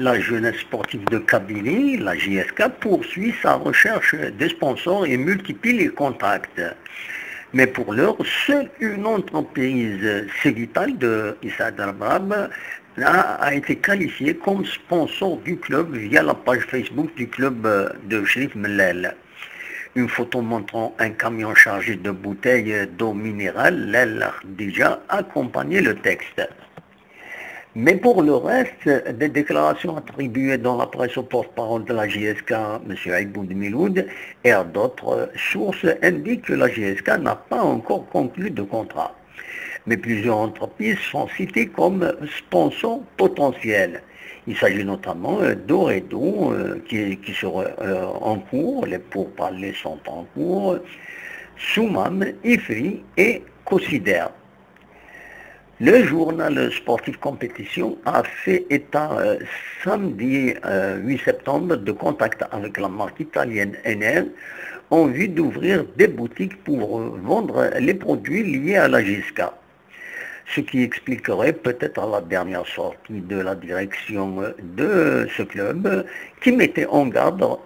La jeunesse sportive de Kabylie, la JSK, poursuit sa recherche de sponsors et multiplie les contacts. Mais pour l'heure, seule une entreprise, Segital de Issa Darbrab, a été qualifiée comme sponsor du club via la page Facebook du club de Cherif Mellel. Une photo montrant un camion chargé de bouteilles d'eau minérale, l'El déjà accompagnait le texte. Mais pour le reste, des déclarations attribuées dans la presse au porte-parole de la JSK, M. Aïboud Miloud, et à d'autres sources indiquent que la JSK n'a pas encore conclu de contrat. Mais plusieurs entreprises sont citées comme sponsors potentiels. Il s'agit notamment d'Oredo, qui serait en cours, les pourparlers sont en cours, Soumam, Ifri et Consider. Le journal Sportif Compétition a fait état samedi 8 septembre de contact avec la marque italienne Enel en vue d'ouvrir des boutiques pour vendre les produits liés à la JSK. Ce qui expliquerait peut-être la dernière sortie de la direction de ce club qui mettait en garde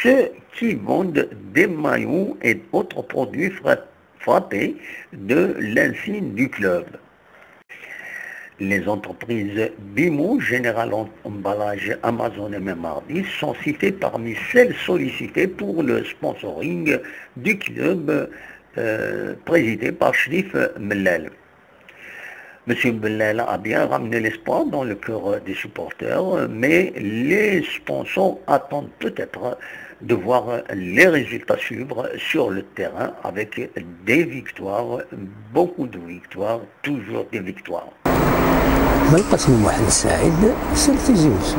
ceux qui vendent des maillots et autres produits frappés de l'insigne du club. Les entreprises Bimo, General Emballage, Amazon et Memardis sont citées parmi celles sollicitées pour le sponsoring du club présidé par Cherif Mellel. M. Mellel a bien ramené l'espoir dans le cœur des supporters, mais les sponsors attendent peut-être de voir les résultats suivre sur le terrain avec des victoires, beaucoup de victoires, toujours des victoires. من قسم واحد السعيد سير في جوج